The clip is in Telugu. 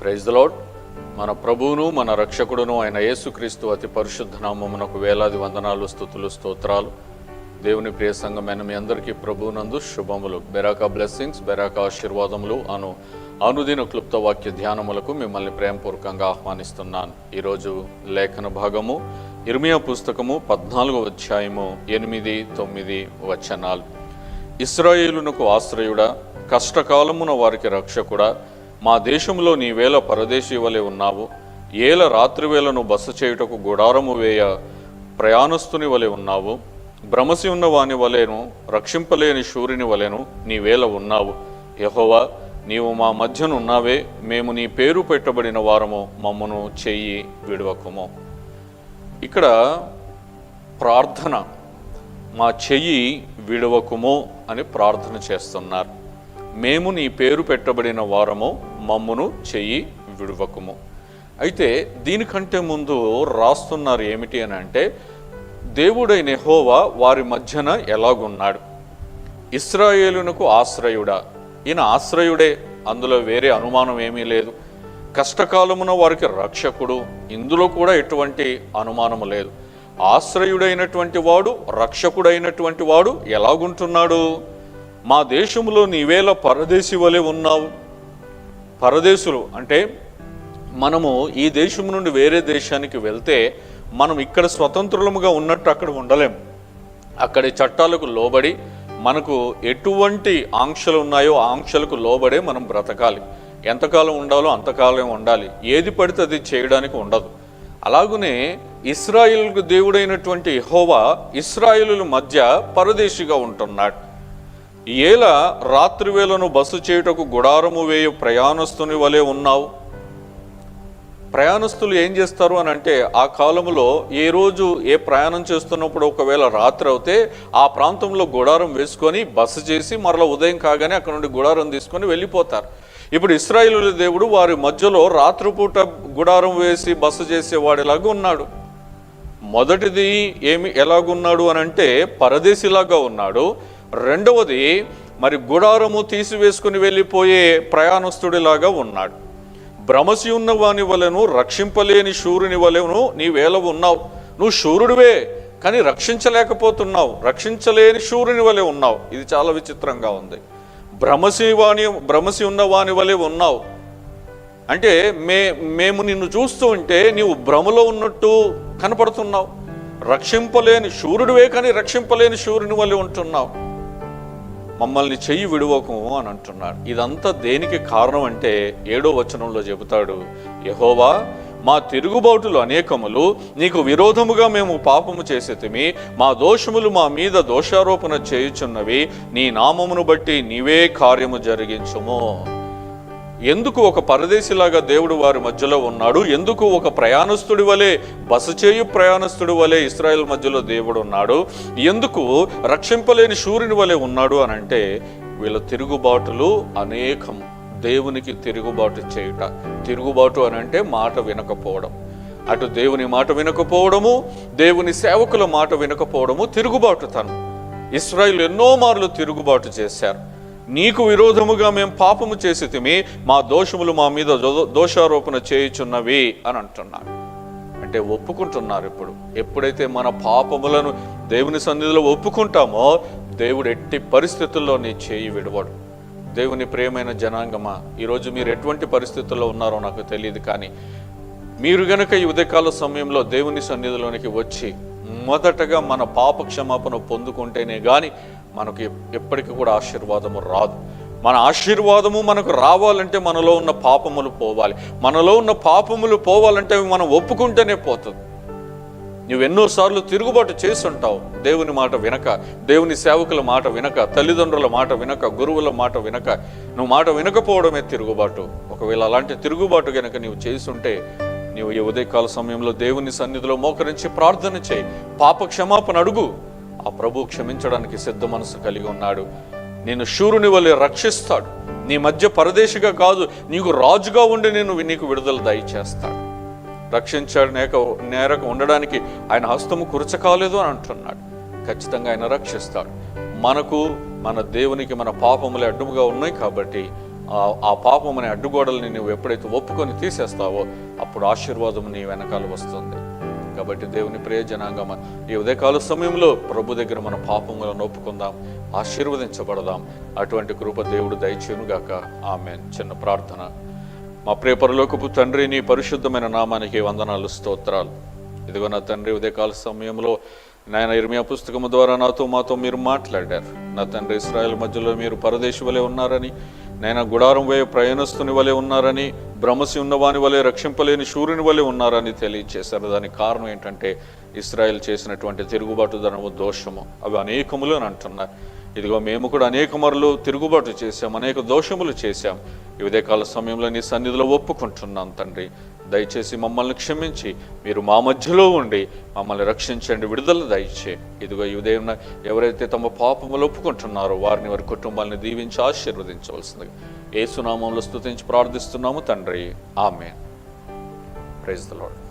Praise the lord. మన ప్రభువును మన రక్షకుడును అయిన యేసుక్రీస్తు అతి పరిశుద్ధ నామమునకు వేలాది వందనాలు, స్తుతులు, స్తోత్రాలు. దేవుని ప్రియ సంఘమైన మీ అందరికీ ప్రభువునందు శుభములు, బెరాకా బ్లెస్సింగ్స్, బెరాకా ఆశీర్వాదములు అనుదిన క్లుప్త వాక్య ధ్యానములకు మిమ్మల్ని ప్రేమపూర్వకంగా ఆహ్వానిస్తున్నాను. ఈరోజు లేఖన భాగము ఇర్మియా పుస్తకము 14వ అధ్యాయము 8-9 వచనాలు. ఇశ్రాయేలునకు ఆశ్రయుడా, కష్టకాలమున వారికి రక్షకుడా, మా దేశంలో నీవేళ పరదేశీ వలె ఉన్నావు. ఏల రాత్రివేళను బస చేయుటకు గుడారము వేయ ప్రయాణస్తుని వలె ఉన్నావు. భ్రమసి ఉన్న వాని వలెను, రక్షింపలేని శూరుని వలెను నీవేళ ఉన్నావు. యెహోవా, నీవు మా మధ్యనున్నావే, మేము నీ పేరు పెట్టబడిన వారము, మమ్మను చెయ్యి విడవకుము. ఇక్కడ ప్రార్థన, మా చెయ్యి విడవకుము అని ప్రార్థన చేస్తున్నారు. మేము నీ పేరు పెట్టబడిన వారము, మమ్మును చెయ్యి విడవకుము. అయితే దీనికంటే ముందు రాస్తున్నారు ఏమిటి అని అంటే, దేవుడైన యెహోవా వారి మధ్యన ఎలాగున్నాడు. ఇశ్రాయేలునకు ఆశ్రయుడా, ఈయన ఆశ్రయుడే, అందులో వేరే అనుమానం ఏమీ లేదు. కష్టకాలమున వారికి రక్షకుడు, ఇందులో కూడా ఎటువంటి అనుమానము లేదు. ఆశ్రయుడైనటువంటి వాడు, రక్షకుడైనటువంటి వాడు ఎలాగుంటున్నాడు? మా దేశంలో నీవేళ పరదేశి వలె ఉన్నావు. పరదేశులు అంటే మనము ఈ దేశం నుండి వేరే దేశానికి వెళ్తే మనం ఇక్కడ స్వతంత్రులముగా ఉన్నట్టు అక్కడ ఉండలేము. అక్కడి చట్టాలకు లోబడి మనకు ఎటువంటి ఆంక్షలు ఉన్నాయో ఆ ఆంక్షలకు లోబడే మనం బ్రతకాలి. ఎంతకాలం ఉండాలో అంతకాలం ఉండాలి. ఏది పడితే అది చేయడానికి ఉండదు. అలాగునే ఇశ్రాయేలుకు దేవుడైనటువంటి యెహోవా ఇశ్రాయేలుల మధ్య పరదేశిగా ఉంటున్నాడు. ఏల రాత్రివేళను బస చేయుటకు గుడారము వేయు ప్రయాణస్తుని వలె ఉన్నావు. ప్రయాణస్తులు ఏం చేస్తారు అని అంటే, ఆ కాలంలో ఏ రోజు ఏ ప్రయాణం చేస్తున్నప్పుడు ఒకవేళ రాత్రి అవుతే ఆ ప్రాంతంలో గుడారం వేసుకొని బస చేసి మరలా ఉదయం కాగానే అక్కడ నుండి గుడారం తీసుకొని వెళ్ళిపోతారు. ఇప్పుడు ఇశ్రాయేలు దేవుడు వారి మధ్యలో రాత్రిపూట గుడారం వేసి బస చేసేవాడిలాగా ఉన్నాడు. మొదటిది ఎలాగున్నాడు అని అంటే పరదేశిలాగా ఉన్నాడు. రెండవది మరి గుడారము తీసివేసుకుని వెళ్ళిపోయే ప్రయాణస్తుడిలాగా ఉన్నాడు. భ్రమసి ఉన్న వాని వలెను, రక్షింపలేని శూరుని వలెను నీవేళ ఉన్నావు. నువ్వు శూరుడివే కానీ రక్షించలేకపోతున్నావు, రక్షించలేని శూరుని వలె ఉన్నావు. ఇది చాలా విచిత్రంగా ఉంది. భ్రమసి ఉన్న వాని వలె ఉన్నావు అంటే మేము నిన్ను చూస్తూ ఉంటే నీవు భ్రమలో ఉన్నట్టు కనపడుతున్నావు. రక్షింపలేని శూరుడివే కానీ రక్షింపలేని శూరుని వలె ఉంటున్నావు. మమ్మల్ని చెయ్యి విడువకు అని అంటున్నాడు. ఇదంతా దేనికి కారణం అంటే 7వ వచనంలో చెబుతాడు, యెహోవా, మా తిరుగుబాటులు అనేకములు, నీకు విరోధముగా మేము పాపము చేసేతిమి. మా దోషములు మా మీద దోషారోపణ చేయుచున్నవి. నీ నామమును బట్టి నీవే కార్యము జరిగించుము. ఎందుకు ఒక పరదేశిలాగా దేవుడు వారి మధ్యలో ఉన్నాడు? ఎందుకు ఒక ప్రయాణస్తుడి వలె, బస చేయు ప్రయాణస్తుడి వలె ఇశ్రాయేల్ మధ్యలో దేవుడు ఉన్నాడు? ఎందుకు రక్షింపలేని శూరుని వలె ఉన్నాడు అని అంటే, వీళ్ళ తిరుగుబాటులు అనేకం. దేవునికి తిరుగుబాటు చేయుట. తిరుగుబాటు అని అంటే మాట వినకపోవడం. అటు దేవుని మాట వినకపోవడము, దేవుని సేవకుల మాట వినకపోవడము తిరుగుబాటుతనం. ఇశ్రాయేలు ఎన్నో మార్లు తిరుగుబాటు చేశారు. నీకు విరోధముగా మేము పాపము చేసితిమి, మా దోషములు మా మీద దోషారోపణ చేయుచున్నవి అని అంటున్నారు. అంటే ఒప్పుకుంటున్నారు. ఎప్పుడైతే మన పాపములను దేవుని సన్నిధిలో ఒప్పుకుంటామో దేవుడు ఎట్టి పరిస్థితుల్లో నీ చేయి విడవడు. దేవుని ప్రియమైన జనాంగమా, ఈరోజు మీరు ఎటువంటి పరిస్థితుల్లో ఉన్నారో నాకు తెలియదు, కానీ మీరు గనక ఈ ఉదయకాల సమయంలో దేవుని సన్నిధిలోనికి వచ్చి మొదటగా మన పాప క్షమాపణ పొందుకుంటేనే కానీ మనకు ఎప్పటికీ కూడా ఆశీర్వాదము రాదు. మన ఆశీర్వాదము మనకు రావాలంటే మనలో ఉన్న పాపములు పోవాలి. మనలో ఉన్న పాపములు పోవాలంటే మనం ఒప్పుకుంటేనే పోతుంది. నువ్వెన్నోసార్లు తిరుగుబాటు చేస్తుంటావు. దేవుని మాట వినక, దేవుని సేవకుల మాట వినక, తల్లిదండ్రుల మాట వినక, గురువుల మాట వినక, నువ్వు మాట వినకపోవడమే తిరుగుబాటు. ఒకవేళ అలాంటి తిరుగుబాటు గనక నీవు చేస్తుంటే నీవు ఈ ఉదయకాల సమయంలో దేవుని సన్నిధిలో మోకరించి ప్రార్థన చేయి, పాప క్షమాపణ అడుగు. ఆ ప్రభు క్షమించడానికి సిద్ధ మనసు కలిగి ఉన్నాడు. నేను శూరుని వలె రక్షిస్తాడు. నీ మధ్య పరదేశిగా కాదు, నీకు రాజుగా ఉండి నీకు విడుదల దయచేస్తాడు. రక్షించాడు నేరక ఉండడానికి ఆయన హస్తము కురచకాలేదు అని అంటున్నాడు. ఖచ్చితంగా ఆయన రక్షిస్తాడు. మనకు మన దేవునికి మన పాపములే అడ్డుముగా ఉన్నాయి కాబట్టి ఆ పాపం అనే అడ్డుగోడల్ని నువ్వు ఎప్పుడైతే ఒప్పుకొని తీసేస్తావో అప్పుడు ఆశీర్వాదం నీ వెనకాల వస్తుంది. కాబట్టి దేవుని ప్రియ జనాంగమ, ఈ ఉదయకాల సమయంలో ప్రభు దగ్గర మన పాపములను ఒప్పుకుందాం, ఆశీర్వదించబడదాం. అటువంటి కృప దేవుడు దయచేయునుగాక. ఆమేన్. చిన్న ప్రార్థన. మా ప్రియ పరలోకపు తండ్రి, నీ పరిశుద్ధమైన నామానికి వందనాలు, స్తోత్రాలు. ఇదిగో నా తండ్రి, ఉదయకాల సమయంలో నాయన ఇర్మియా పుస్తకము ద్వారా మాతో మీరు మాట్లాడారు. నా తండ్రి, ఇశ్రాయేల్ మధ్యలో మీరు పరదేశి వలె ఉన్నారని, నాయన గుడారం వేయ ప్రయాణస్తుని వలె ఉన్నారని, భ్రమసి ఉన్నవాని వలె, రక్షింపలేని శూరుని వలె ఉన్నారని తెలియచేశారు. దానికి కారణం ఏంటంటే ఇశ్రాయేల్ చేసినటువంటి తిరుగుబాటుదనము, దోషము, అవి అనేకములు అని అంటున్నారు. ఇదిగో మేము కూడా అనేక మరులు తిరుగుబాటు చేశాం, అనేక దోషములు చేశాం. ఈ ఉదయకాల సమయంలో నీ సన్నిధిలో ఒప్పుకుంటున్నాం తండ్రి. దయచేసి మమ్మల్ని క్షమించి మీరు మా మధ్యలో ఉండి మమ్మల్ని రక్షించండి, విడుదల దయచే. ఇదిగో ఈ ఉదయం ఎవరైతే తమ పాపములు ఒప్పుకుంటున్నారో వారిని, వారి కుటుంబాలను దీవించి ఆశీర్వదించవలసిందిగా యేసు నామములో స్తుతించి ప్రార్థిస్తున్నాము తండ్రి. ఆమేన్. Praise the lord.